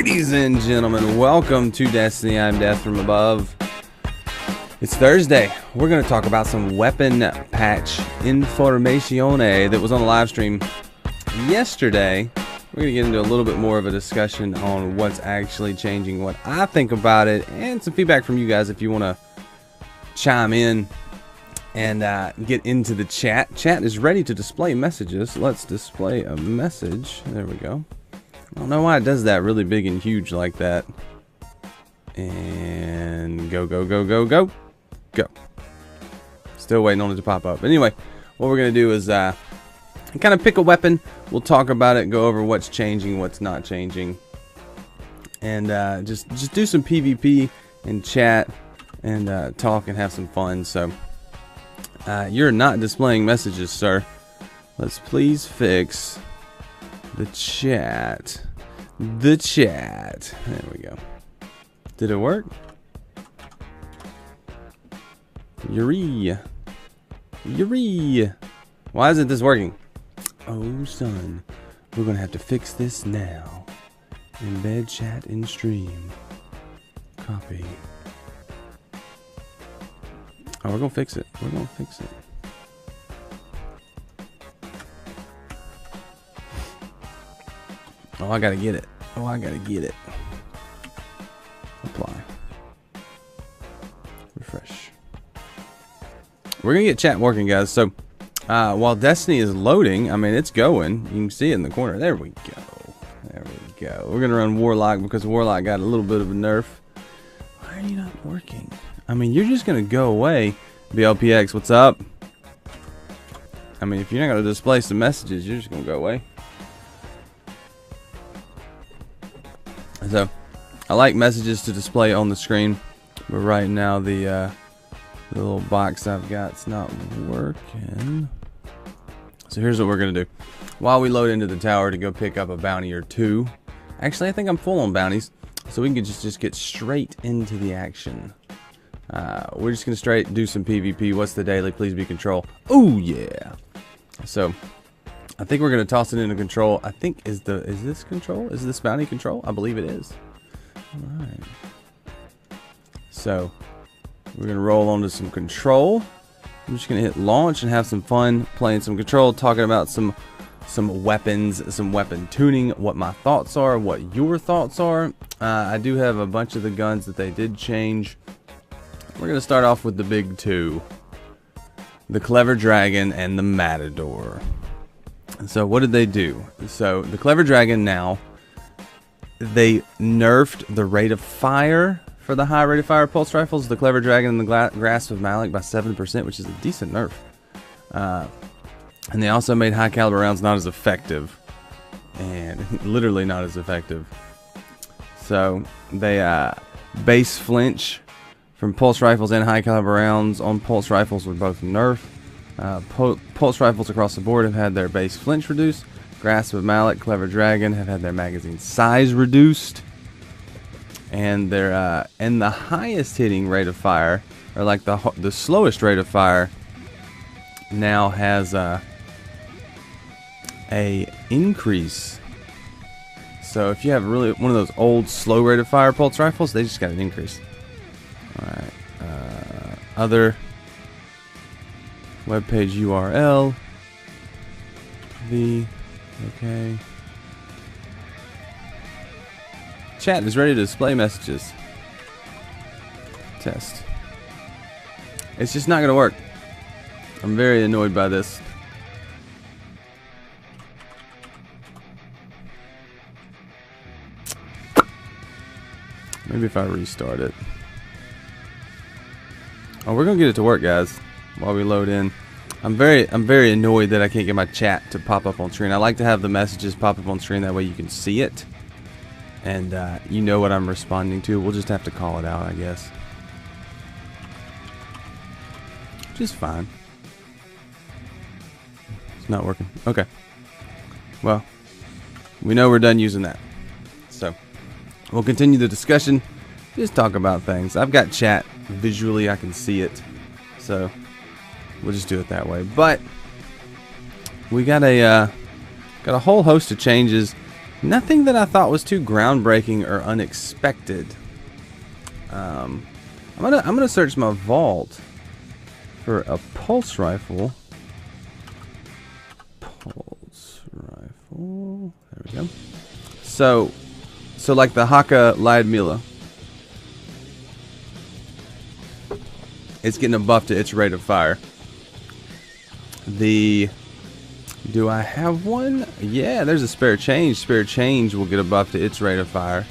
Ladies and gentlemen, welcome to Destiny. I'm Death from Above. It's Thursday. We're going to talk about some weapon patch informazione that was on the live stream yesterday. We're going to get into a little bit more of a discussion on what's actually changing, what I think about it, and some feedback from you guys if you want to chime in and get into the chat. Chat is ready to display messages. Let's display a message. There we go. I don't know why it does that really big and huge like that. And go, go, go, go, go. Go. Still waiting on it to pop up. Anyway, what we're going to do is kind of pick a weapon. We'll talk about it, go over what's changing, what's not changing. And just do some PvP and chat and talk and have some fun. So you're not displaying messages, sir. Let's please fix the chat. The chat. There we go. Did it work? Yuri. Yuri. Why isn't this working? Oh, son. We're going to have to fix this now. Embed chat in stream. Copy. Oh, we're going to fix it. We're going to fix it. Oh, I gotta get it. Oh, I gotta get it. Apply. Refresh. We're gonna get chat working, guys. So, while Destiny is loading, I mean, it's going. You can see it in the corner. There we go. There we go. We're gonna run Warlock because Warlock got a little bit of a nerf. Why are you not working? I mean, you're just gonna go away. BLPX, what's up? I mean, if you're not gonna display some messages, you're just gonna go away. So, I like messages to display on the screen, but right now the little box I've got's not working. So here's what we're gonna do. While we load into the tower to go pick up a bounty or two, actually I think I'm full on bounties, so we can just get straight into the action. We're just gonna do some PvP. What's the daily? Please be control. Oh yeah. So I think we're gonna toss it into control. I think is this control? Is this bounty control? I believe it is. All right. So we're gonna roll onto some control. I'm just gonna hit launch and have some fun playing some control, talking about some weapons, some weapon tuning, what my thoughts are, what your thoughts are. I do have a bunch of the guns that they did change. We're gonna start off with the big two: the Clever Dragon and the Matador. So what did they do? So the Clever Dragon, now they nerfed the rate of fire for the high rate of fire pulse rifles. The Clever Dragon and the Grasp of Malak by 7%, which is a decent nerf. And they also made high caliber rounds not as effective, and literally not as effective. So they base flinch from pulse rifles and high caliber rounds on pulse rifles were both nerfed. Pulse rifles across the board have had their base flinch reduced. Grasp of Malak, Clever Dragon have had their magazine size reduced, and their and the highest hitting rate of fire, or like the slowest rate of fire, now has a increase. So if you have really one of those old slow rate of fire pulse rifles, they just got an increase. All right, other webpage URL. Okay. Chat is ready to display messages. Test. It's just not going to work. I'm very annoyed by this. Maybe if I restart it. Oh, we're going to get it to work, guys, while we load in. I'm very annoyed that I can't get my chat to pop up on screen. I like to have the messages pop up on screen, that way you can see it and you know what I'm responding to. We'll just have to call it out, I guess. Just fine. It's not working. Okay. Well, we know we're done using that. So we'll continue the discussion. Just talk about things. I've got chat visually, I can see it. So we'll just do it that way. But we got a whole host of changes Nothing that I thought was too groundbreaking or unexpected. I'm gonna search my vault for a pulse rifle. Pulse rifle. There we go. So like the Haka Liadmila, it's getting a buff to its rate of fire. Do I have one? Yeah, there's a spare change. Spare change will get a buff to its rate of fire.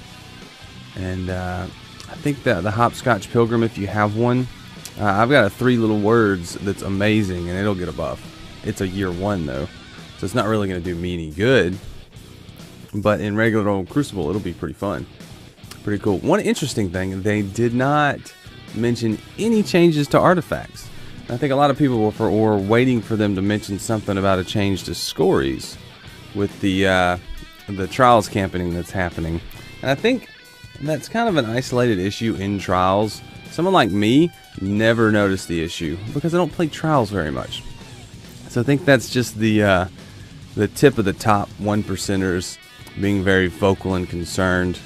And I think that the Hopscotch Pilgrim, if you have one, I've got a 3 little words that's amazing, and it'll get a buff. It's a year 1 though, so it's not really going to do me any good. But in regular old Crucible, it'll be pretty fun. Pretty cool. One interesting thing, they did not mention any changes to artifacts. I think a lot of people were waiting for them to mention something about a change to Scories with the Trials campaigning that's happening. And I think that's kind of an isolated issue in Trials. Someone like me never noticed the issue because I don't play Trials very much. So I think that's just the tip of the top 1%ers being very vocal and concerned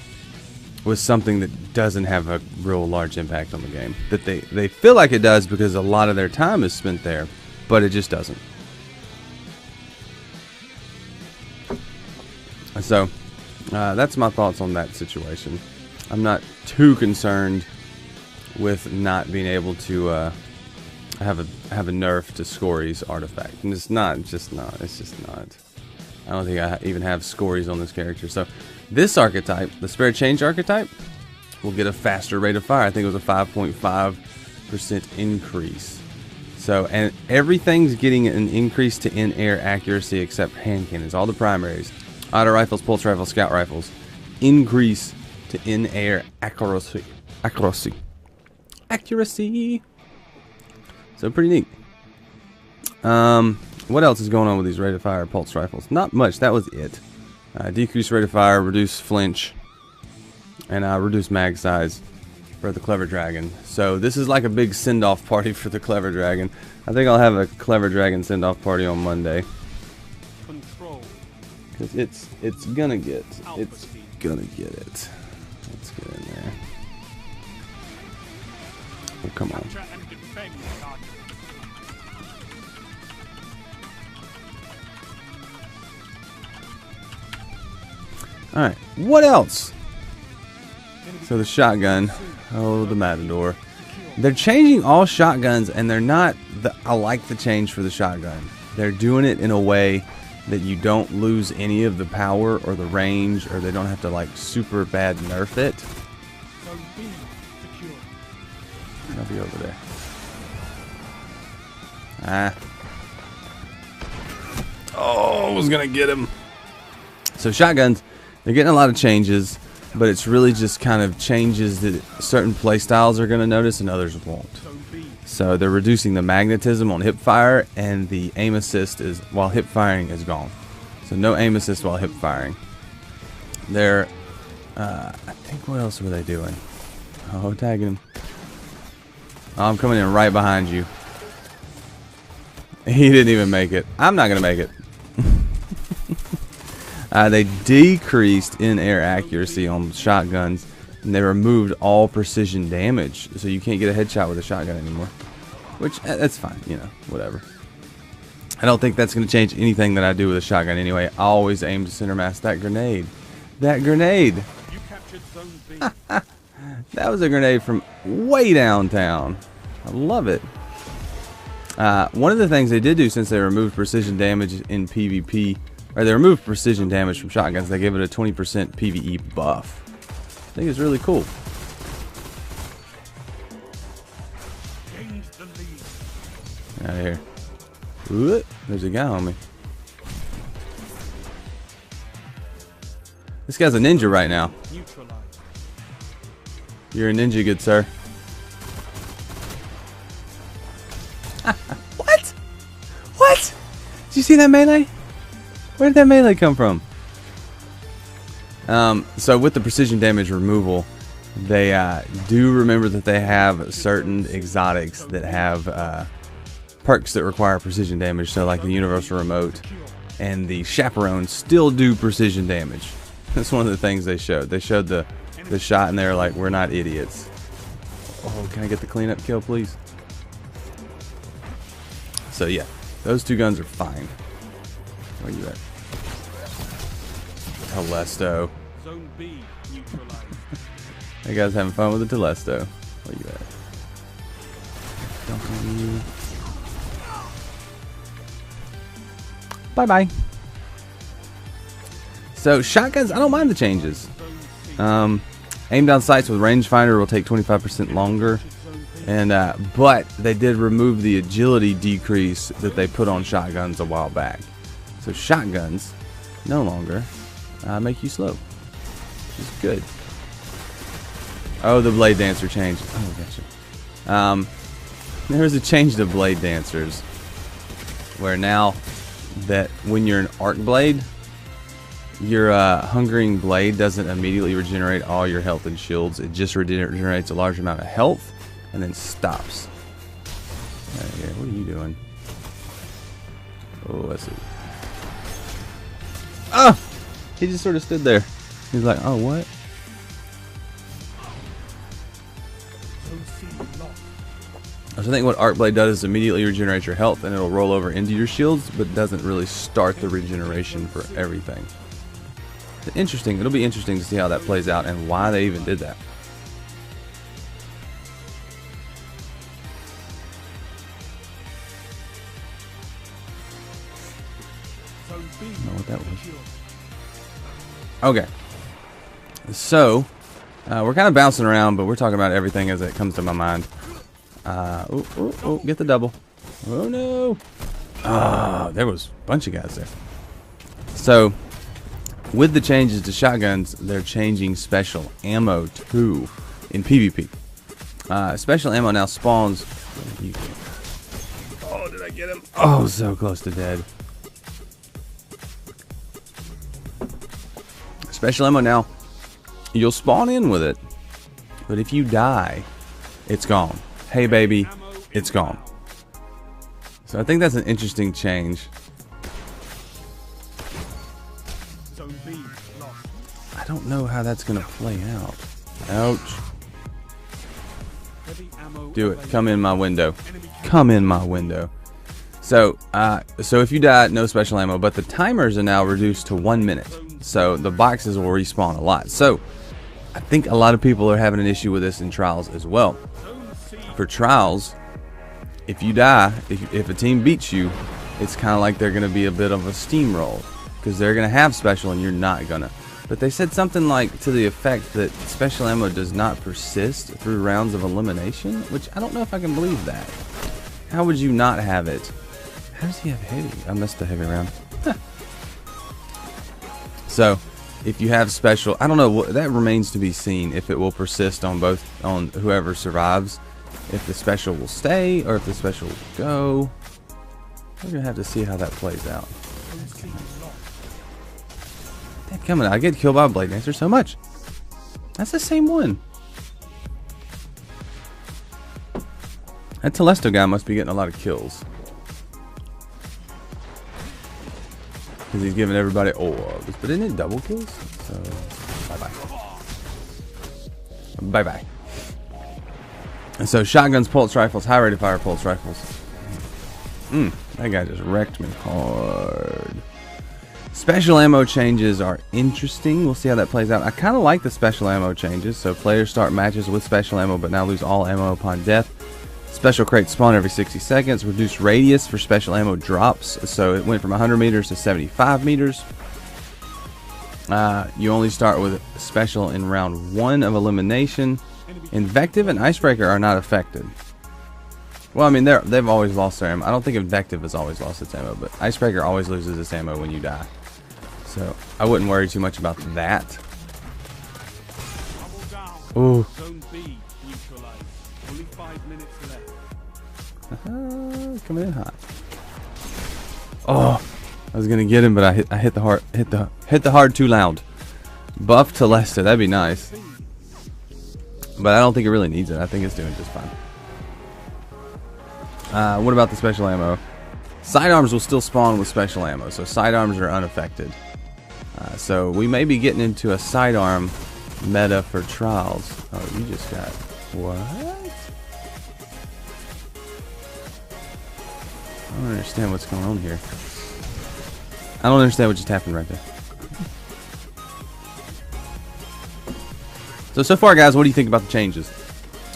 with something that doesn't have a real large impact on the game. That they feel like it does because a lot of their time is spent there, but it just doesn't. So that's my thoughts on that situation. I'm not too concerned with not being able to have a nerf to Scories artifact, and it's just not. I don't think I even have Scories on this character. So this archetype, the spare change archetype, will get a faster rate of fire. I think it was a 5.5% increase. So, and everything's getting an increase to in-air accuracy except hand cannons. All the primaries, auto rifles, pulse rifles, scout rifles, increase to in-air accuracy. So pretty neat. What else is going on with these rate of fire pulse rifles? Not much. That was it. Decrease rate of fire, reduce flinch, and reduce mag size for the Clever Dragon. So this is like a big send-off party for the Clever Dragon. I think I'll have a Clever Dragon send-off party on Monday. Because it's gonna get it. Let's get in there. Oh, come on. Alright, what else? So the shotgun. Oh, the Matador. They're changing all shotguns, and they're not... I like the change for the shotgun. They're doing it in a way that you don't lose any of the power or the range, or they don't have to, like, super bad nerf it. I'll be over there. Oh, I was gonna get him. So shotguns... They're getting a lot of changes, but it's really just kind of changes that certain playstyles are going to notice and others won't. So they're reducing the magnetism on hip fire, and the aim assist is while hip firing is gone. So no aim assist while hip firing. They're, I think, what else were they doing? Oh, tagging him. Oh, I'm coming in right behind you. He didn't even make it. I'm not going to make it. They decreased in-air accuracy on shotguns, and they removed all precision damage, so you can't get a headshot with a shotgun anymore. Which, that's fine, you know, whatever. I don't think that's going to change anything that I do with a shotgun anyway. I always aim to center mass that grenade. That grenade! You captured Zone B. That was a grenade from way downtown. I love it. One of the things they did do since they removed precision damage in PvP, or they removed precision damage from shotguns, they gave it a 20% PvE buff. I think it's really cool. Gains the lead. Out of here. Ooh, there's a guy on me. This guy's a ninja right now. Neutralized. You're a ninja, good sir. What? What? Did you see that melee? Where did that melee come from? So with the precision damage removal, they do remember that they have certain exotics that have perks that require precision damage. So like the Universal Remote and the Chaperone still do precision damage. That's one of the things they showed. They showed the shot, and they were like, "We're not idiots." Oh, can I get the cleanup kill, please? So yeah, those two guns are fine. Where you at? Telesto. Zone B neutralized. Hey guys, having fun with the Telesto. Where you at? W. Bye bye. So shotguns, I don't mind the changes. Aim down sights with rangefinder will take 25% longer, and but they did remove the agility decrease that they put on shotguns a while back. So shotguns no longer make you slow, which is good. Oh, the blade dancer changed. Oh, gotcha. There was a change to blade dancers, where now that when you're an arc blade, your hungering blade doesn't immediately regenerate all your health and shields. It just regenerates a large amount of health and then stops. Okay, what are you doing? Oh, I see. Ah! He just sort of stood there. He's like, oh, what? So I think what Arc Blade does is immediately regenerate your health, and it'll roll over into your shields, but doesn't really start the regeneration for everything. Interesting. It'll be interesting to see how that plays out and why they even did that. I don't know what that was. Okay. So, we're kind of bouncing around, but we're talking about everything as it comes to my mind. Oh, get the double. Oh, no. Ah, there was a bunch of guys there. So, with the changes to shotguns, they're changing special ammo too in PvP. Special ammo now spawns. Oh, did I get him? Oh, so close to dead. Special ammo now, you'll spawn in with it, but if you die, it's gone. Hey baby, it's gone. So I think that's an interesting change. I don't know how that's gonna play out. Ouch. Do it. Come in my window. Come in my window. So, so if you die, no special ammo, but the timers are now reduced to 1 minute. So the boxes will respawn a lot. So I think a lot of people are having an issue with this in trials as well. For trials, if you die, if a team beats you, it's kind of like they're going to be a bit of a steamroll, because they're going to have special and you're not going to. But they said something like to the effect that special ammo does not persist through rounds of elimination, which I don't know if I can believe that. How would you not have it? How does he have heavy? I missed the heavy round. So, if you have special, I don't know, that remains to be seen if it will persist on both, on whoever survives. If the special will stay or if the special will go. We're going to have to see how that plays out. Coming, I get killed by a Blade Dancer so much. That's the same one. That Telesto guy must be getting a lot of kills, because he's giving everybody orbs. But isn't it double kills? So, bye-bye. Bye-bye. And so, shotguns, pulse rifles, high rate of fire pulse rifles. That guy just wrecked me hard. Special ammo changes are interesting. We'll see how that plays out. I kind of like the special ammo changes. So players start matches with special ammo, but now lose all ammo upon death. Special crates spawn every 60 seconds. Reduced radius for special ammo drops. So it went from 100 meters to 75 meters. You only start with special in round 1 of elimination. Invective and Icebreaker are not affected. Well, I mean, they've always lost their ammo. I don't think Invective has always lost its ammo, but Icebreaker always loses its ammo when you die. So I wouldn't worry too much about that. Ooh. Zone B neutralized. Only 5 minutes left. Coming in hot. Oh, I was gonna get him, but I hit the hard too loud. Buff Telesto, that'd be nice. But I don't think it really needs it. I think it's doing just fine. What about the special ammo? Sidearms will still spawn with special ammo, so sidearms are unaffected. So we may be getting into a sidearm meta for trials. Oh, you just got what? I don't understand what's going on here. I don't understand what just happened right there. So far, guys, what do you think about the changes?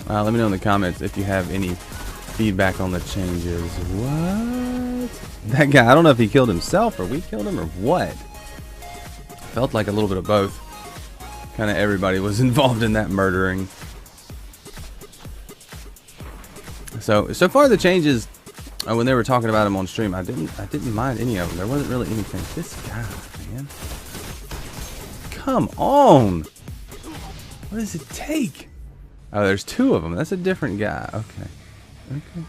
Let me know in the comments if you have any feedback on the changes. What? That guy, I don't know if he killed himself or we killed him or what. Felt like a little bit of both. Kind of everybody was involved in that murdering. So far the changes, when they were talking about them on stream, I didn't mind any of them. There wasn't really anything. This guy, man. Come on. What does it take? Oh, there's two of them. That's a different guy. Okay. Okay.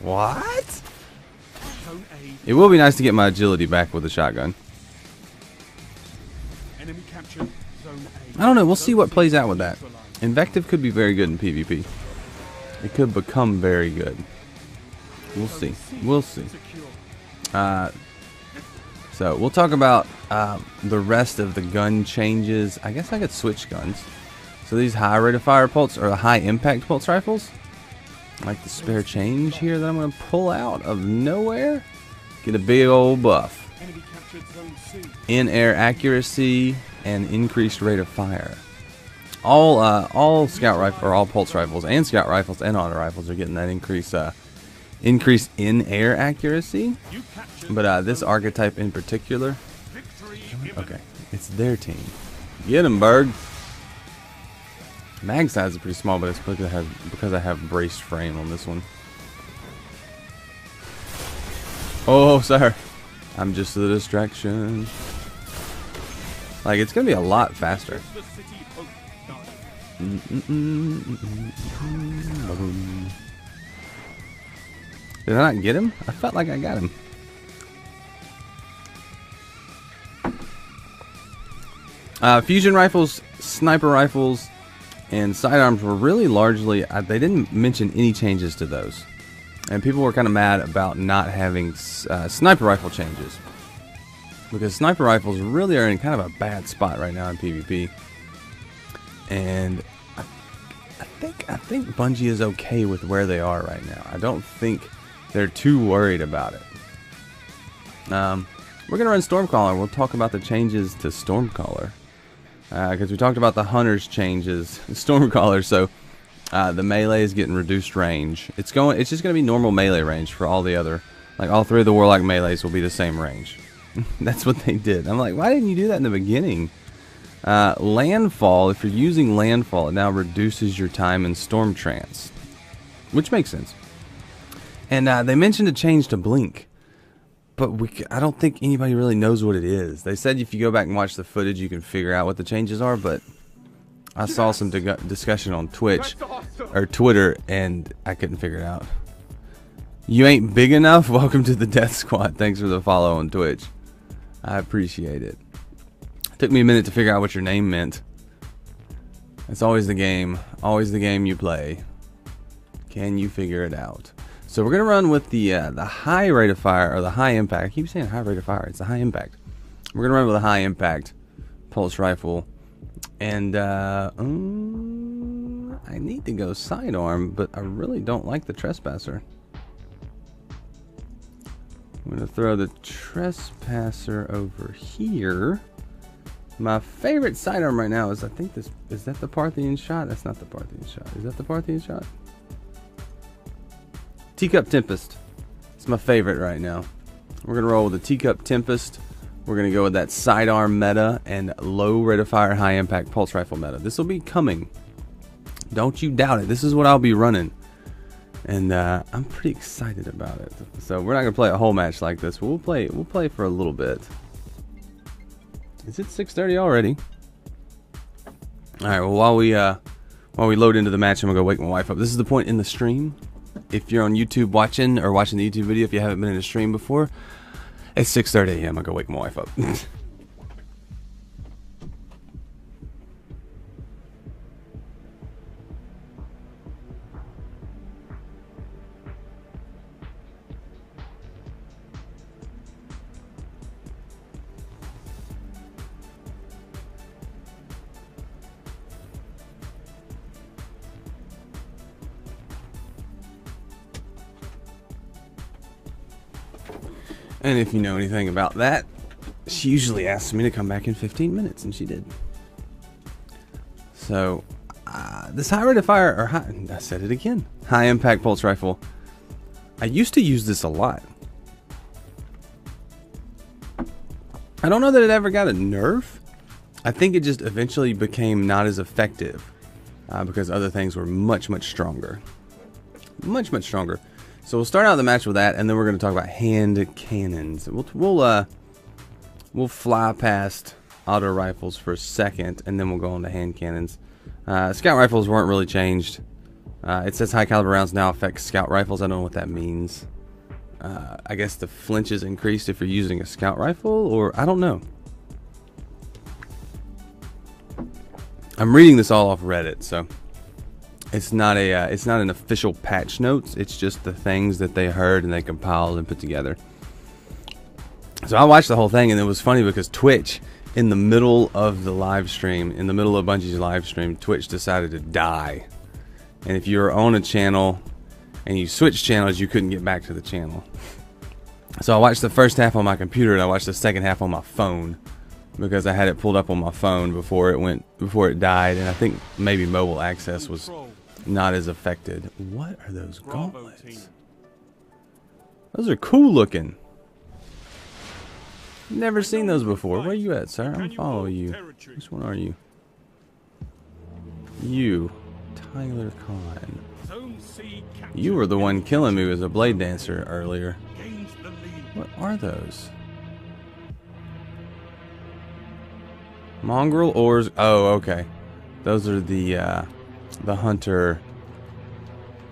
What? It will be nice to get my agility back with a shotgun. Enemy captured zone A. I don't know. We'll see what plays out with that. Invective could be very good in PvP. It could become very good. We'll see. We'll see. So we'll talk about the rest of the gun changes. I guess I could switch guns. So these high rate of fire pulse or high impact pulse rifles, like the spare change here that I'm going to pull out of nowhere, get a big old buff. Enemy captured zone C. In-air accuracy and increased rate of fire. All scout rifle or all pulse rifles and scout rifles and auto rifles are getting that increased in-air accuracy. You captured But this archetype in particular, victory. okay, it's their team. Get him, Berg. Mag size is pretty small, but it's because I have braced frame on this one. Oh, sir. I'm just the distraction. Like, it's gonna be a lot faster. The city hope Did I not get him? I felt like I got him. Fusion rifles, sniper rifles, and sidearms were really largely, they didn't mention any changes to those. And people were kind of mad about not having sniper rifle changes. Because sniper rifles really are in kind of a bad spot right now in PvP. And I think Bungie is okay with where they are right now. I don't think they're too worried about it. We're going to run Stormcaller. We'll talk about the changes to Stormcaller. Because we talked about the Hunter's changes, Stormcaller, so the melee is getting reduced range. It's just going to be normal melee range for all the other, like all three of the Warlock melees will be the same range. That's what they did. I'm like, why didn't you do that in the beginning? Landfall, if you're using Landfall, it now reduces your time in Storm Trance, which makes sense. And they mentioned a change to Blink. But I don't think anybody really knows what it is. They said if you go back and watch the footage, you can figure out what the changes are. But I saw some discussion on Twitch or Twitter, and I couldn't figure it out. You ain't big enough? Welcome to the Death Squad. Thanks for the follow on Twitch. I appreciate it. Took me a minute to figure out what your name meant. It's always the game you play. Can you figure it out? So we're gonna run with the high rate of fire, or the high impact. I keep saying high rate of fire. It's the high impact. We're gonna run with a high impact pulse rifle, and I need to go sidearm, but I really don't like the Trespasser. I'm gonna throw the Trespasser over here. My favorite sidearm right now is, I think this is that the Parthian shot. That's not the Parthian shot. Is that the Parthian shot? Teacup Tempest. It's my favorite right now. We're going to roll with the Teacup Tempest. We're going to go with that sidearm meta and low rate of fire, high impact pulse rifle meta. This will be coming. Don't you doubt it. This is what I'll be running. And I'm pretty excited about it. So we're not going to play a whole match like this. We'll play for a little bit. Is it 6:30 already? All right, well, while we load into the match, I'm going to go wake my wife up. This is the point in the stream. If you're on YouTube watching the YouTube video, if you haven't been in a stream before, it's 6:30 a.m. I'll go wake my wife up. And if you know anything about that, she usually asks me to come back in 15 minutes, and she did. So, this high rate of fire, or I said it again, high impact pulse rifle. I used to use this a lot. I don't know that it ever got a nerf. I think it just eventually became not as effective because other things were much, much stronger. Much, much stronger. So we'll start out the match with that, and then we're going to talk about hand cannons. We'll fly past auto rifles for a second, and then we'll go on to hand cannons. Scout rifles weren't really changed. It says high caliber rounds now affect scout rifles. I don't know what that means. I guess the flinch is increased if you're using a scout rifle, or I don't know. I'm reading this all off Reddit, so it's not an official patch notes. It's just the things that they heard and they compiled and put together. So I watched the whole thing, and it was funny because Twitch, in the middle of the live stream, in the middle of Bungie's live stream, Twitch decided to die. And if you were on a channel and you switched channels, you couldn't get back to the channel. So I watched the first half on my computer, and I watched the second half on my phone, because I had it pulled up on my phone before it died, and I think maybe mobile access was not as affected. What are those gauntlets? Those are cool looking. Never seen those before. Where are you at, sir? I'm gonna follow you. Which one are you? You, Tyler Khan. You were the one killing me as a blade dancer earlier. What are those? Mongrel ores. Oh, okay. Those are the hunter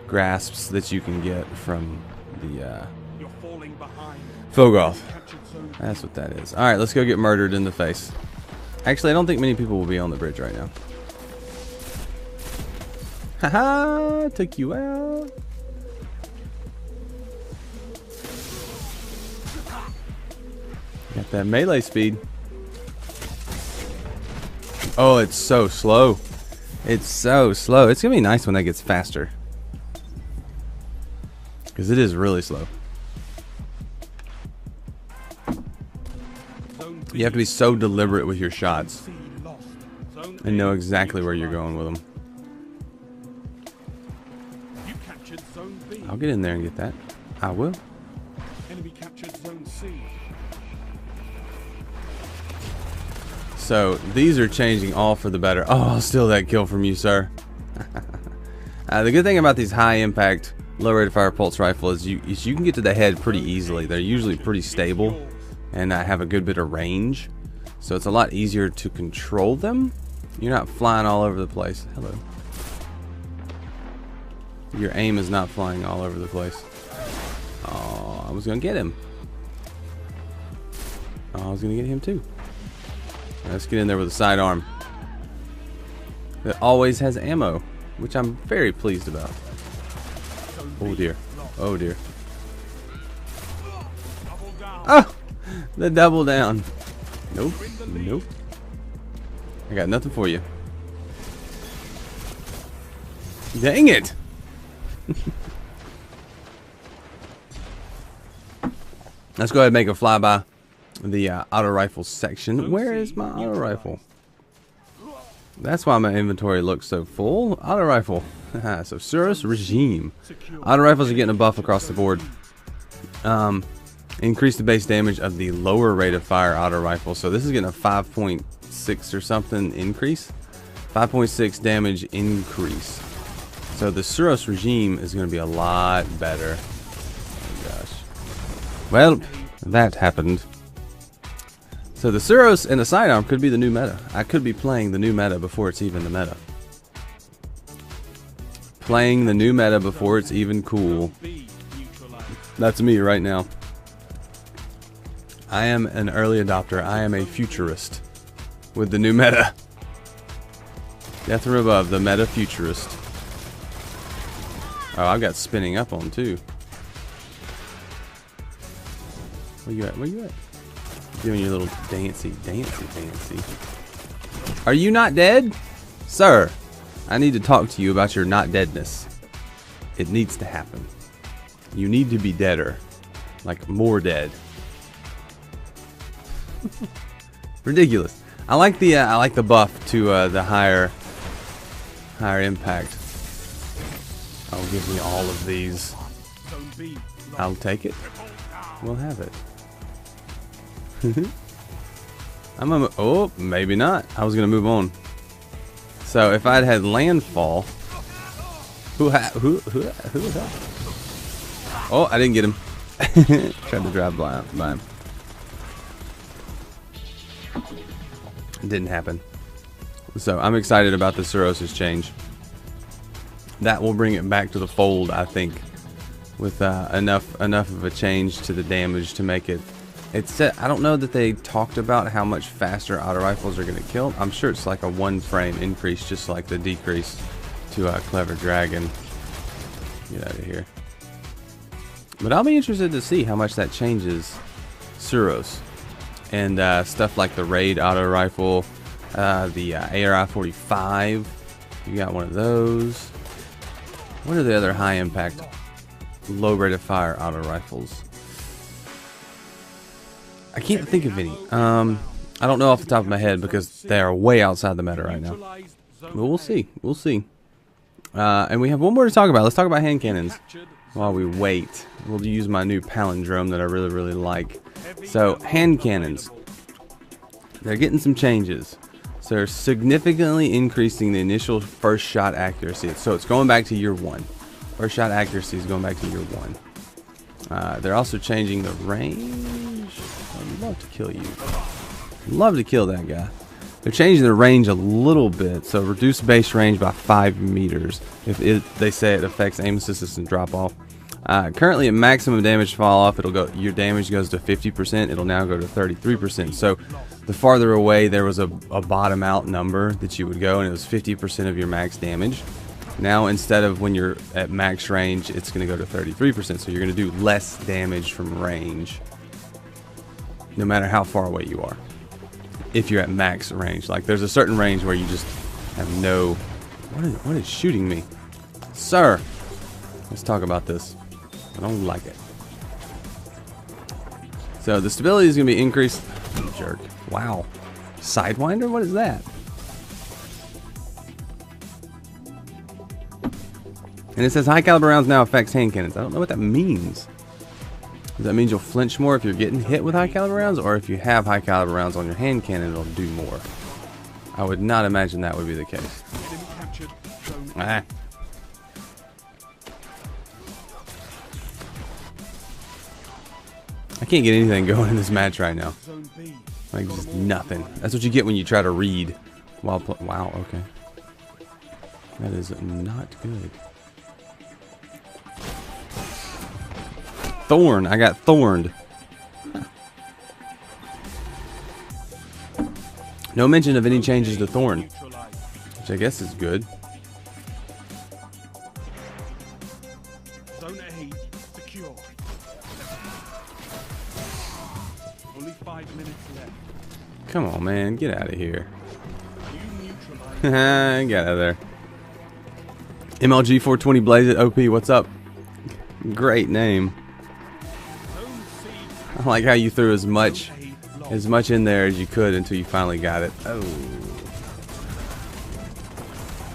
grasps that you can get from the Fogoth. That's what that is. Alright, let's go get murdered in the face. Actually, I don't think many people will be on the bridge right now. Haha, took you out. Got that melee speed. Oh, it's so slow. It's so slow. It's gonna be nice when that gets faster, because it is really slow. You have to be so deliberate with your shots and know exactly where you're going with them. I'll get in there and get that. I will. Enemy captured zone C. So these are changing all for the better. Oh, I'll steal that kill from you, sir. The good thing about these high impact, low rate of fire pulse rifle is you can get to the head pretty easily. They're usually pretty stable and have a good bit of range, so it's a lot easier to control them. You're not flying all over the place. Hello. Your aim is not flying all over the place. Oh, I was gonna get him. Oh, I was gonna get him too. Let's get in there with a sidearm that always has ammo, which I'm very pleased about. Oh dear. Oh dear. Oh! The double down. Nope. Nope. I got nothing for you. Dang it! Let's go ahead and make a flyby the auto rifle section. Where is my auto rifle? That's why my inventory looks so full. Auto rifle. So Suros Regime. Auto rifles are getting a buff across the board. Increase the base damage of the lower rate of fire auto rifle. So this is getting a 5.6 or something increase. 5.6 damage increase. So the Suros Regime is going to be a lot better. Oh gosh. Well, that happened. So the Suros and the sidearm could be the new meta. I could be playing the new meta before it's even the meta. Playing the new meta before it's even cool. That's me right now. I am an early adopter. I am a futurist with the new meta. Death from above, the meta futurist. Oh, I've got spinning up on too. Where you at? Where you at? Doing your little dancey. Are you not dead? Sir, I need to talk to you about your not deadness. It needs to happen. You need to be deader. Like more dead. Ridiculous. I like the buff to the higher impact. Oh, give me all of these. Zone B lost. I'll take it. We'll have it. Oh, maybe not. I was gonna move on. So if I'd had landfall, who was that? Oh, I didn't get him. Tried to drive by him. It didn't happen. So I'm excited about the Cirrhosis change. That will bring it back to the fold, I think, with enough of a change to the damage to make it. I don't know that they talked about how much faster auto rifles are going to kill. I'm sure it's like a 1 frame increase, just like the decrease to Clever Dragon. Get out of here. But I'll be interested to see how much that changes Suros. And stuff like the Raid auto rifle, the ARI-45. You got one of those. What are the other high impact, low rate of fire auto rifles? I can't think of any. I don't know off the top of my head because they are way outside the meta right now. But we'll see. We'll see. And we have one more to talk about. Let's talk about hand cannons while we wait. We'll use my new palindrome that I really, really like. So, hand cannons. They're getting some changes. So, they're significantly increasing the initial first shot accuracy. So, it's going back to year 1. First shot accuracy is going back to year 1. They're also changing the range. I'd love to kill you. Love to kill that guy. They're changing the range a little bit, so reduce base range by 5 meters. They say it affects aim assist and drop off. Currently at maximum damage fall off, your damage goes to 50%. It'll now go to 33%. So the farther away there was a bottom out number that you would go, and it was 50% of your max damage. Now instead of when you're at max range, it's going to go to 33%. So you're going to do less damage from range, no matter how far away you are. If you're at max range, like there's a certain range where you just have no. What is shooting me, sir? Let's talk about this. I don't like it. So the stability is going to be increased. You jerk! Wow, Sidewinder. What is that? And it says high caliber rounds now affects hand cannons. I don't know what that means. Does that mean you'll flinch more if you're getting hit with high caliber rounds, or if you have high caliber rounds on your hand cannon, it'll do more? I would not imagine that would be the case. Ah. I can't get anything going in this match right now. Like just nothing. That's what you get when you try to read while playing. Wow. Okay. That is not good. Thorn. I got thorned. No mention of any changes to Thorn, which I guess is good. Zone A secure. Only 5 minutes left. Come on, man. Get out of here. You neutralize. Get out of there. MLG 420 Blaze It OP. What's up? Great name. Zone C. I like how you threw as much in there as you could until you finally got it. Oh.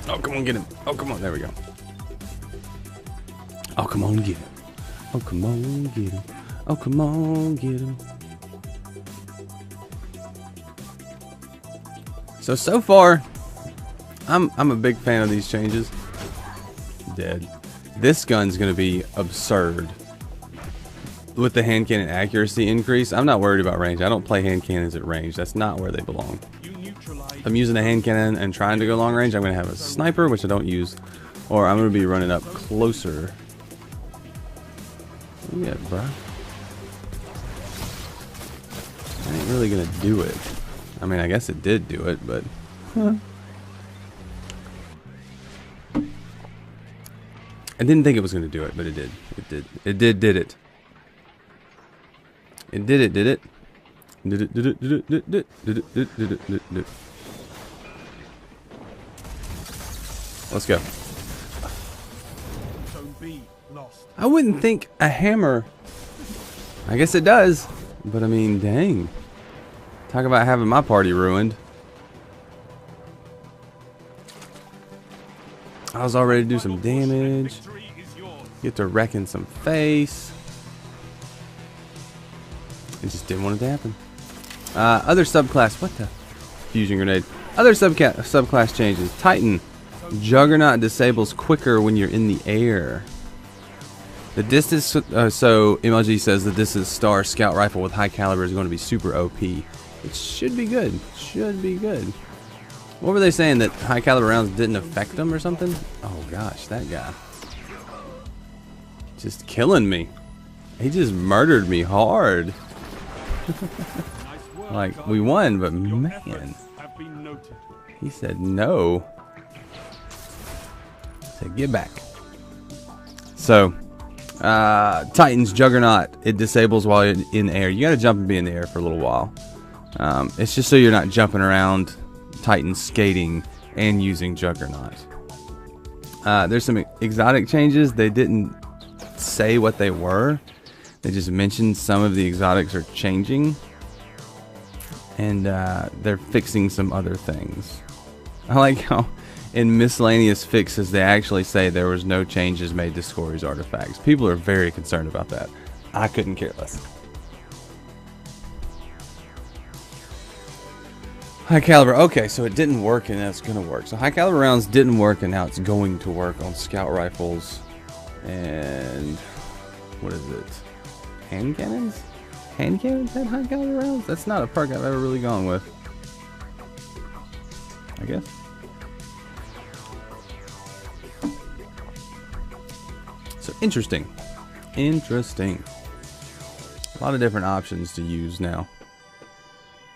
Oh, come on, get him. Oh, come on. There we go. Oh, come on, get him. Oh, come on, get him. Oh, come on, get him. So far, I'm a big fan of these changes. Dead. This gun's gonna be absurd. With the hand cannon accuracy increase, I'm not worried about range. I don't play hand cannons at range. That's not where they belong. If I'm using a hand cannon and trying to go long range, I'm going to have a sniper, which I don't use, or I'm going to be running up closer. Yeah, bro. I ain't really going to do it. I mean, I guess it did do it, but... Huh. I didn't think it was going to do it, but it did. It did. It did it. It did it, did it? Did it, did it, did it, did it, did it, did it, did it, did it. Let's go. Zone B lost. I wouldn't think a hammer. I guess it does. But I mean, dang. Talk about having my party ruined. I was all ready to do some damage. Victory is yours. Get to wrecking some face. It just didn't want it to happen. Other subclass. What the? Fusion grenade. Other subclass changes. Titan. Juggernaut disables quicker when you're in the air. The distance. So MLG says that this is Star Scout Rifle with high caliber is going to be super OP. It should be good. Should be good. What were they saying, that high caliber rounds didn't affect them or something? Oh gosh, that guy. Just killing me. He just murdered me hard. Nice work, Like, we won, but Your man, efforts have been noted. he said no. He said get back. So, Titan's Juggernaut, it disables while you're in the air. You gotta jump and be in the air for a little while. It's just so you're not jumping around Titan skating and using Juggernaut. There's some exotic changes. They didn't say what they were. They just mentioned some of the exotics are changing, and they're fixing some other things. I like how in miscellaneous fixes they actually say there was no changes made to Scori's artifacts. People are very concerned about that. I couldn't care less. High caliber. Okay, so it didn't work and now it's going to work. So high caliber rounds didn't work and now it's going to work on scout rifles and what is it? Hand cannons? Hand cannons had high caliber rounds? That's not a perk I've ever really gone with, I guess. So interesting. Interesting. A lot of different options to use now.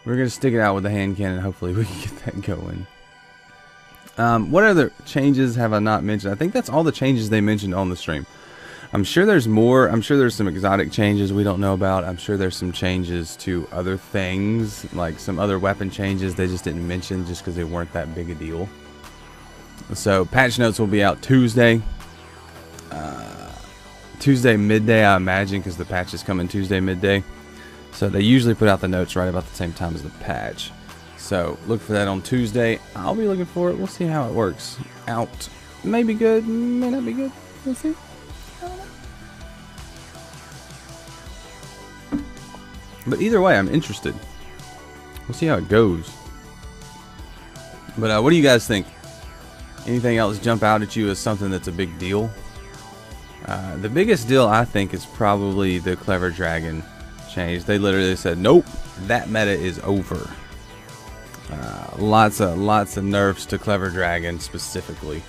We're going to stick it out with the hand cannon. Hopefully we can get that going. What other changes have I not mentioned? I think that's all the changes they mentioned on the stream. I'm sure there's more. I'm sure there's some exotic changes we don't know about. I'm sure there's some changes to other things, like some other weapon changes they just didn't mention just because they weren't that big a deal. So patch notes will be out Tuesday. Tuesday midday, I imagine, because the patch is coming Tuesday midday. So they usually put out the notes right about the same time as the patch. So look for that on Tuesday. I'll be looking for it. We'll see how it works out. May be good, may not be good. We'll see. I don't know. But either way, I'm interested. We'll see how it goes. But what do you guys think? Anything else jump out at you as something that's a big deal? The biggest deal, I think, is probably the Clever Dragon change. They literally said, nope, that meta is over. Lots of nerfs to Clever Dragon specifically.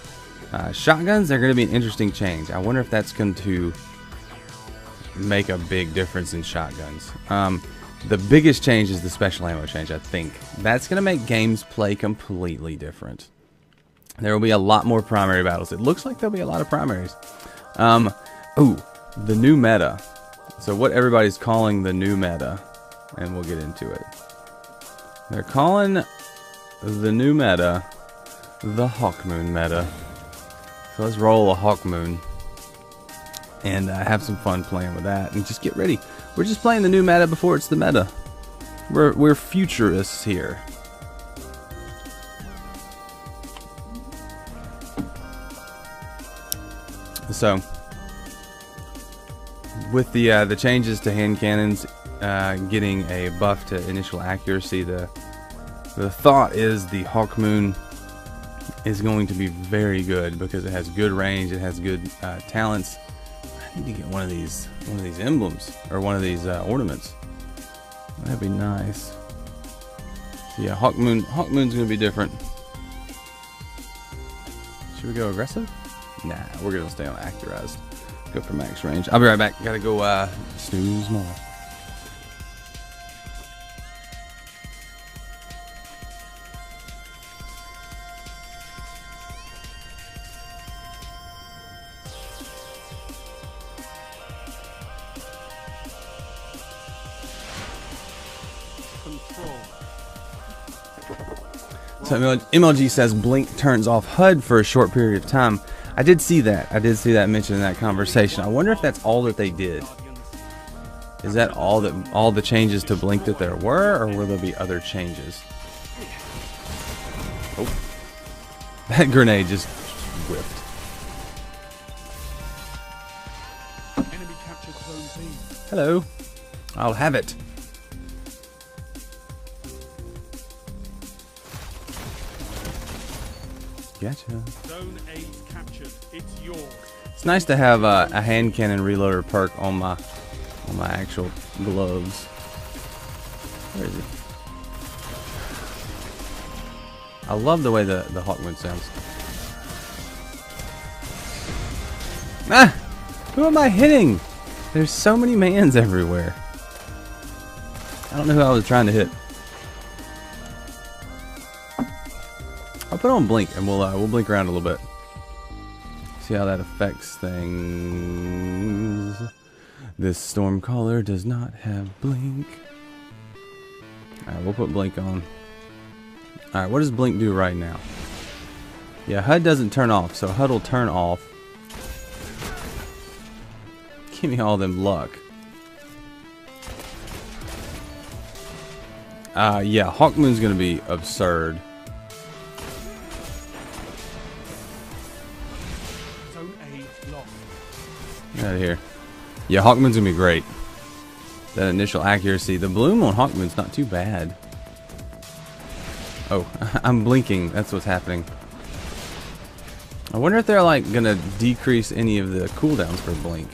Shotguns are going to be an interesting change. I wonder if that's going to make a big difference in shotguns. The biggest change is the special ammo change, I think. That's going to make games play completely different. There will be a lot more primary battles. It looks like there'll be a lot of primaries. Ooh, the new meta. So what everybody's calling the new meta, and we'll get into it. They're calling the new meta the Hawkmoon meta. So let's roll a Hawkmoon and have some fun playing with that, and just get ready. We're just playing the new meta before it's the meta. We're futurists here. So with the changes to hand cannons getting a buff to initial accuracy, the thought is the Hawkmoon is going to be very good because it has good range, it has good talents. I need to get one of these emblems or one of these ornaments. That'd be nice. So yeah, Hawkmoon's gonna be different. Should we go aggressive? Nah, we're gonna stay on accurized. Go for max range. I'll be right back. Gotta go snooze more. Control. So MLG says Blink turns off HUD for a short period of time. I did see that. I did see that mentioned in that conversation. I wonder if that's all that they did. Is that all the changes to Blink that there were, or will there be other changes? Oh, that grenade just whipped. Enemy captured zone B. Hello, I'll have it. Gotcha. Zone A is captured. It's yours. It's nice to have a hand cannon reloader perk on my actual gloves. Where is it? I love the way the Hawkmoon sounds. Ah! Who am I hitting? There's so many mans everywhere. I don't know who I was trying to hit. I'll put on Blink and we'll blink around a little bit. See how that affects things. This Stormcaller does not have Blink. Alright, we'll put Blink on. Alright, what does Blink do right now? Yeah, HUD doesn't turn off, so HUD will turn off. Give me all them luck. Yeah, Hawkmoon's gonna be absurd. Zone A lost. Get out of here. Yeah, Hawkmoon's gonna be great. That initial accuracy. The bloom on Hawkmoon's not too bad. Oh, I'm blinking. That's what's happening. I wonder if they're like gonna decrease any of the cooldowns for Blink.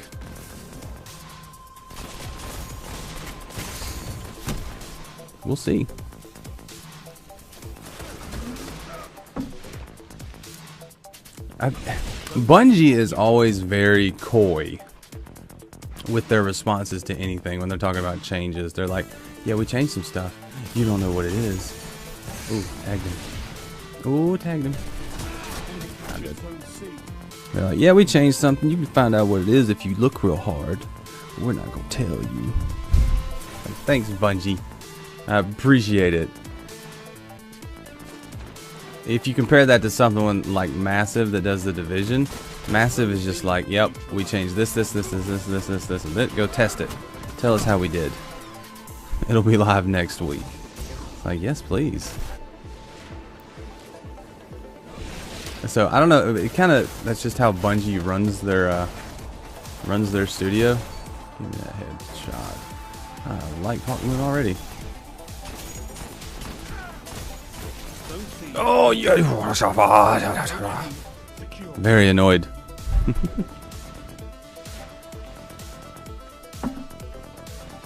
We'll see. Bungie is always very coy with their responses to anything when they're talking about changes. They're like, yeah, we changed some stuff. You don't know what it is. Ooh, tagged him. Ooh, tagged him. Not good. Zone C. They're like, yeah, we changed something. You can find out what it is if you look real hard. We're not going to tell you. Like, thanks, Bungie. I appreciate it. If you compare that to something like Massive that does the Division, Massive is just like, yep, we changed this, and this. Go test it. Tell us how we did. It'll be live next week. It's like, yes, please. So I don't know. It kind of that's just how Bungie runs their studio. Give me that headshot. I like Hawkmoon already. Zone C. Oh yeah. Secure. Very annoyed.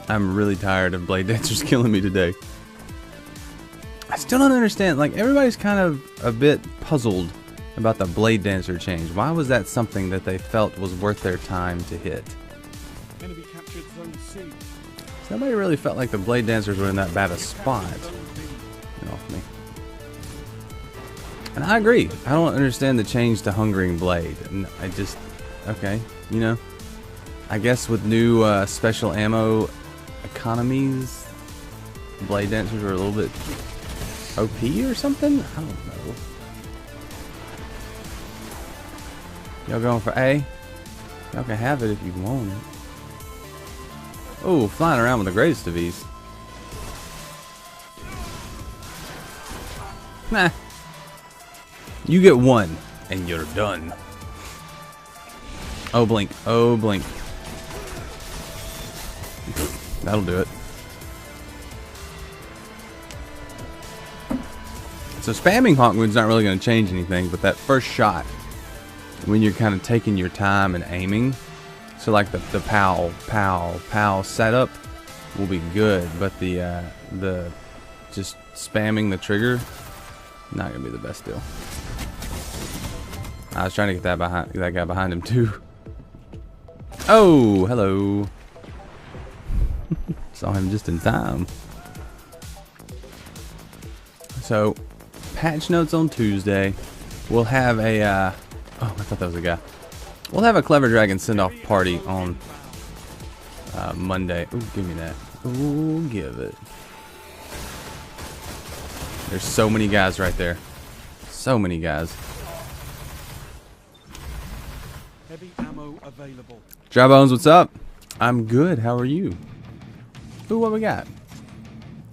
I'm really tired of Blade Dancers killing me today. I still don't understand. Like, everybody's kind of a bit puzzled about the Blade Dancer change. Why was that something that they felt was worth their time to hit? Enemy captured zone C. Nobody really felt like the Blade Dancers were in that bad a spot. Zone B. Get off me. And I agree. I don't understand the change to Hungering Blade. And I just, okay, you know. I guess with new special ammo economies, Blade Dancers are a little bit OP or something? I don't know. Y'all going for A? Y'all can have it if you want it. Oh, flying around with the greatest of these. Nah. You get one, and you're done. Oh, blink. Oh, blink. That'll do it. So spamming Hawkmoon's not really going to change anything, but that first shot, when you're kind of taking your time and aiming, so like the pow, pow, pow setup will be good, but the just spamming the trigger, not going to be the best deal. I was trying to get that guy behind him too. Oh, hello. Saw him just in time. So, patch notes on Tuesday. We'll have a, oh, I thought that was a guy. We'll have a Clever Dragon send-off party on Monday. Ooh, give me that. Ooh, give it. There's so many guys right there. So many guys. Heavy ammo available. Dry Bones, what's up? I'm good. How are you? Ooh, what we got?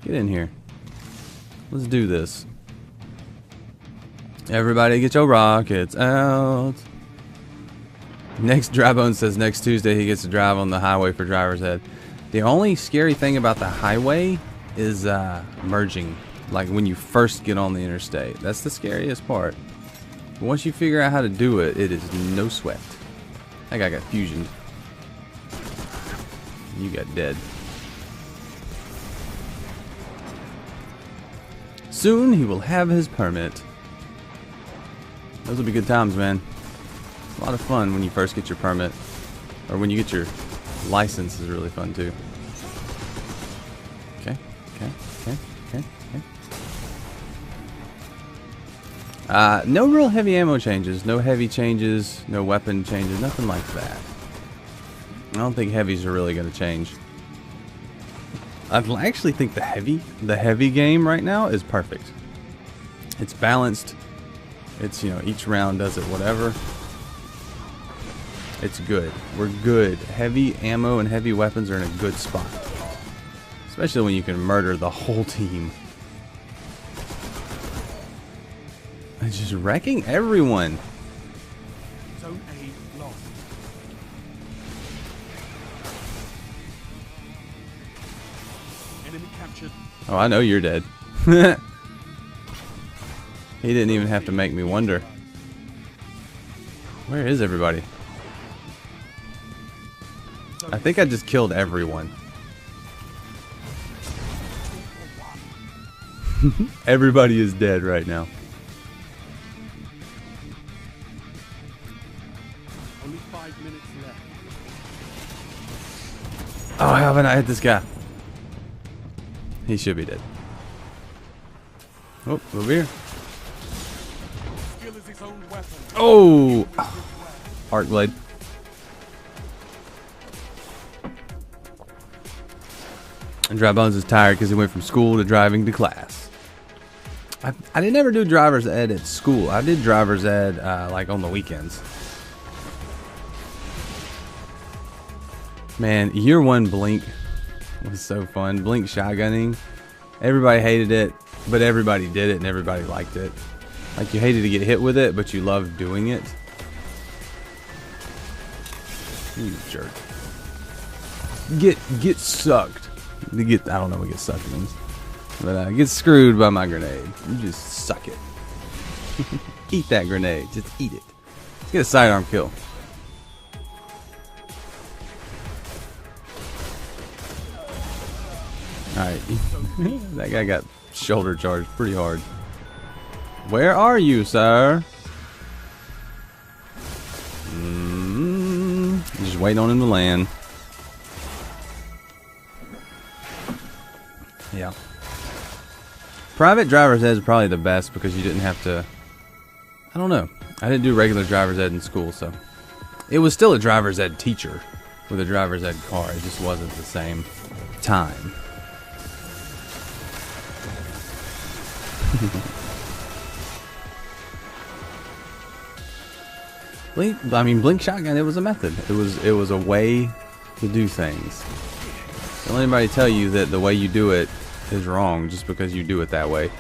Get in here. Let's do this. Everybody get your rockets out. Next, Drybone says next Tuesday he gets to drive on the highway for driver's ed. The only scary thing about the highway is merging. Like when you first get on the interstate. That's the scariest part. But once you figure out how to do it, it is no sweat. That guy got fusioned. You got dead. Soon he will have his permit. Those will be good times, man. It's a lot of fun when you first get your permit. Or when you get your license is really fun too. Okay. No real heavy ammo changes, no heavy changes, no weapon changes, nothing like that. I don't think heavies are really going to change. I actually think the heavy game right now is perfect. It's balanced. It's, you know, each round does it whatever. It's good. We're good. Heavy ammo and heavy weapons are in a good spot. Especially when you can murder the whole team. It's just wrecking everyone. Zone A lost. Enemy captured. Oh, I know you're dead. He didn't even have to make me wonder. Where is everybody? I think I just killed everyone. Everybody is dead right now. Only 5 minutes left. Oh, haven't I hit this guy? He should be dead. Oh, over here. Skill is its own weapon. Oh! Arc blade. And Drybones is tired because he went from school to driving to class. I didn't ever do driver's ed at school. I did driver's ed like on the weekends. Man, year one Blink was so fun. Blink shotgunning. Everybody hated it, but everybody did it and everybody liked it. Like you hated to get hit with it, but you loved doing it. You jerk. Get sucked. I don't know what get sucked means. But get screwed by my grenade. You just suck it. Eat that grenade. Just eat it. Let's get a sidearm kill. Alright. That guy got shoulder charged pretty hard. Where are you, sir? Just waiting on him to land. Yeah. Private driver's ed is probably the best because you didn't have to... I don't know. I didn't do regular driver's ed in school, so... It was still a driver's ed teacher with a driver's ed car. It just wasn't the same time. Blink shotgun, it was a method. It was a way to do things. Don't let anybody tell you that the way you do it is wrong just because you do it that way.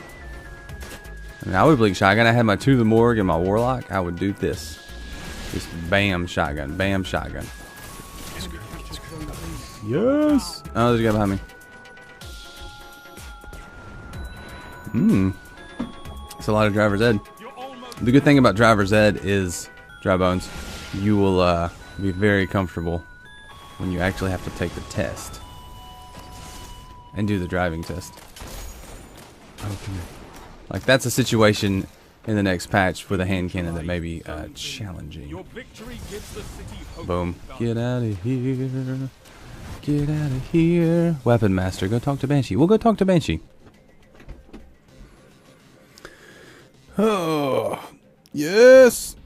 I mean, I would blink shotgun. I had my To the Morgue and my Warlock. I would do this. Just bam shotgun, bam shotgun. Yes. Oh, there's a guy behind me. It's a lot of driver's ed. The good thing about driver's ed is, Drybones, you will be very comfortable when you actually have to take the test and do the driving test. Okay. Like that's a situation in the next patch with a hand cannon that may be challenging. Your victory gives the city hope. Boom. Get out of here. Get out of here. Weapon Master, go talk to Banshee. We'll go talk to Banshee. Oh, yes.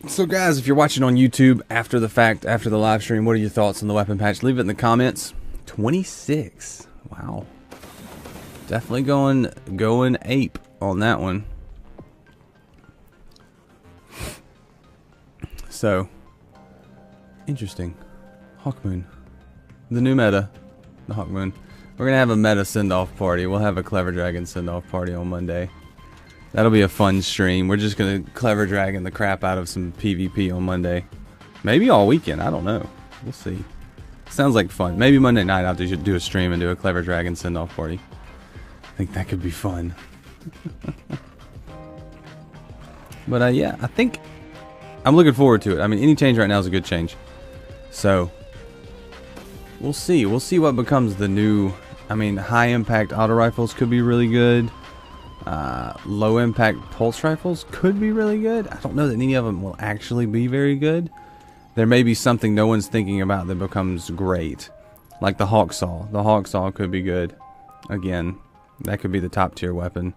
So guys, if you're watching on YouTube after the fact, after the live stream, what are your thoughts on the weapon patch? Leave it in the comments. 26. Wow. Definitely going ape on that one. So, interesting. Hawkmoon. The new meta. The Hawkmoon. We're going to have a meta send-off party. We'll have a Clever Dragon send-off party on Monday. That'll be a fun stream. We're just going to Clever Dragon the crap out of some PvP on Monday. Maybe all weekend. I don't know. We'll see. Sounds like fun. Maybe Monday night I'll do a stream and do a Clever Dragon send-off party. I think that could be fun. But yeah, I think I'm looking forward to it. I mean, any change right now is a good change. So we'll see. We'll see what becomes the new. I mean, high impact auto rifles could be really good. Low impact pulse rifles could be really good. I don't know that any of them will actually be very good. There may be something no one's thinking about that becomes great, like the Hawksaw. The Hawksaw could be good. Again, that could be the top tier weapon.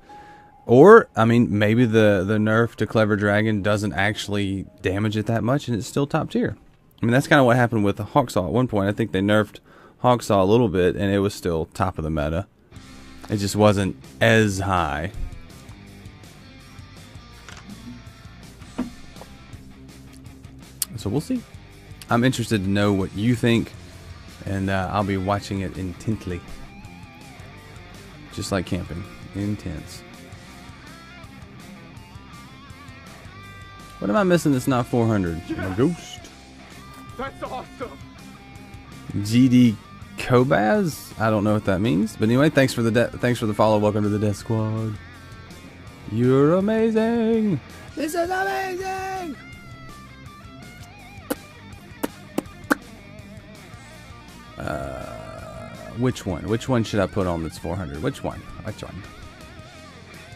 Or, I mean, maybe the nerf to Clever Dragon doesn't actually damage it that much and it's still top tier. I mean, that's kind of what happened with the Hawksaw at one point. I think they nerfed Hawksaw a little bit and it was still top of the meta. It just wasn't as high. So we'll see. I'm interested to know what you think, and I'll be watching it intently. Just like camping. Intense. What am I missing that's not 400? Yes! A ghost? That's awesome. GD Kobaz? I don't know what that means. But anyway, thanks for the follow. Welcome to the Death Squad. You're amazing. This is amazing. Which one? Which one should I put on that's 400? Which one? Which one?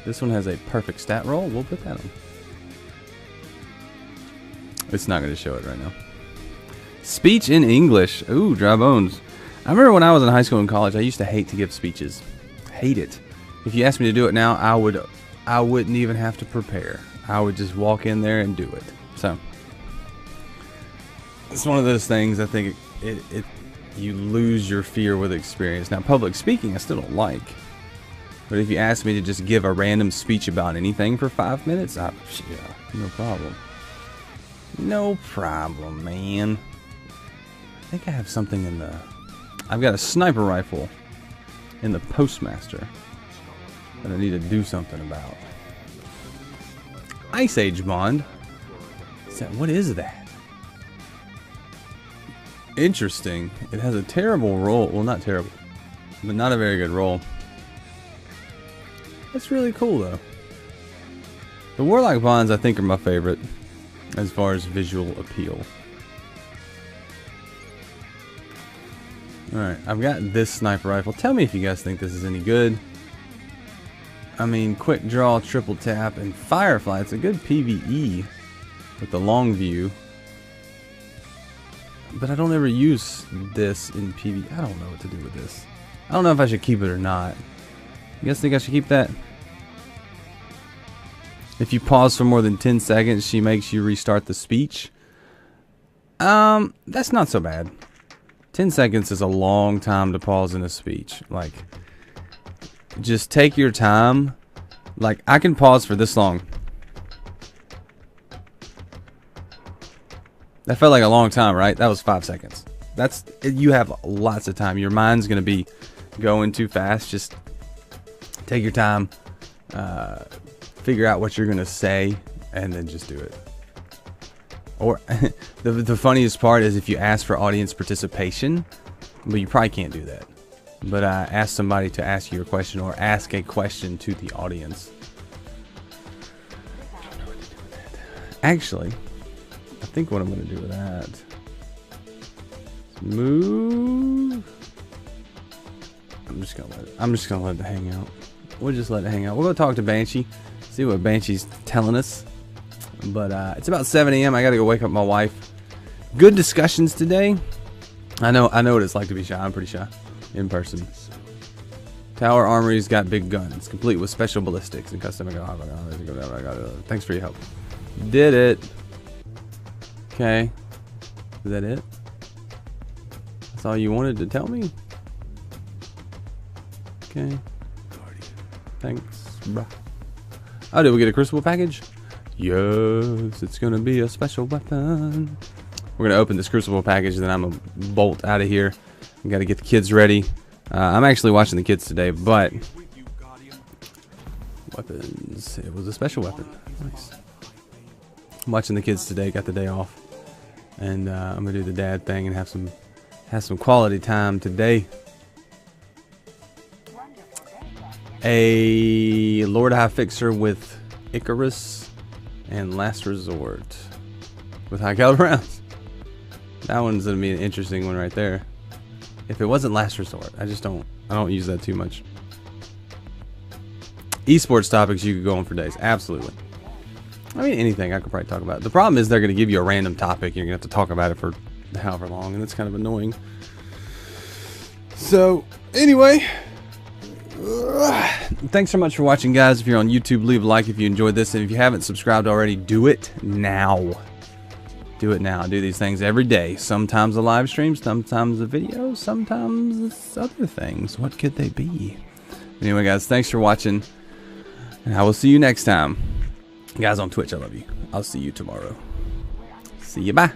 This one has a perfect stat roll. We'll put that on. It's not going to show it right now. Speech in English. Ooh, dry bones. I remember when I was in high school and college, I used to hate to give speeches. Hate it. If you asked me to do it now, I wouldn't even have to prepare. I would just walk in there and do it. So it's one of those things. I think you lose your fear with experience. Now, public speaking, I still don't like. But if you ask me to just give a random speech about anything for 5 minutes, yeah, no problem. No problem, man. I think I have something in the... I've got a sniper rifle in the Postmaster that I need to do something about. Ice Age Bond. What is that? Interesting. It has a terrible roll. Well, not terrible, but not a very good roll. That's really cool, though. The Warlock Bonds, I think, are my favorite as far as visual appeal. Alright, I've got this sniper rifle. Tell me if you guys think this is any good. I mean, quick draw, triple tap, and Firefly. It's a good PvE with the long view. But I don't ever use this in PvE. I don't know what to do with this. I don't know if I should keep it or not. You guys think I should keep that? If you pause for more than 10 seconds, she makes you restart the speech. That's not so bad. 10 seconds is a long time to pause in a speech. Like, just take your time. Like, I can pause for this long. That felt like a long time, right? That was 5 seconds. You have lots of time. Your mind's gonna be going too fast. Just take your time. Figure out what you're gonna say, and then just do it. Or the funniest part is if you ask for audience participation, but you probably can't do that. But ask somebody to ask you a question, or ask a question to the audience. I don't know what to do with that. Actually, I think what I'm gonna do with that. Move. I'm just gonna let it hang out. We'll just let it hang out. We'll go talk to Banshee. See what Banshee's telling us. But it's about 7 a.m. I gotta go wake up my wife. Good discussions today. I know what it's like to be shy. I'm pretty shy in person. Tower Armory's got big guns, complete with special ballistics and custom. Thanks for your help. Did it. Okay. Is that it? That's all you wanted to tell me? Okay. Thanks, bruh. Oh, did we get a Crucible package? Yes, it's gonna be a special weapon. We're gonna open this Crucible package, and then I'm gonna bolt out of here. We gotta get the kids ready. I'm actually watching the kids today, but weapons. It was a special weapon. Nice. I'm watching the kids today. Got the day off, and I'm gonna do the dad thing and have some quality time today. A Lord High Fixer with Icarus and Last Resort with high caliber rounds. That one's gonna be an interesting one right there. If it wasn't Last Resort, I don't use that too much. Esports topics you could go on for days. Absolutely. I mean, anything I could probably talk about. The problem is they're going to give you a random topic and you're going to have to talk about it for however long, and it's kind of annoying. So, anyway, thanks so much for watching, guys. If you're on YouTube, leave a like if you enjoyed this, and if you haven't subscribed already, do it now. Do it now. I do these things every day. Sometimes a live stream, sometimes a video, sometimes it's other things. What could they be? Anyway, guys, thanks for watching, and I will see you next time. Guys on Twitch, I love you. I'll see you tomorrow. See you. Bye.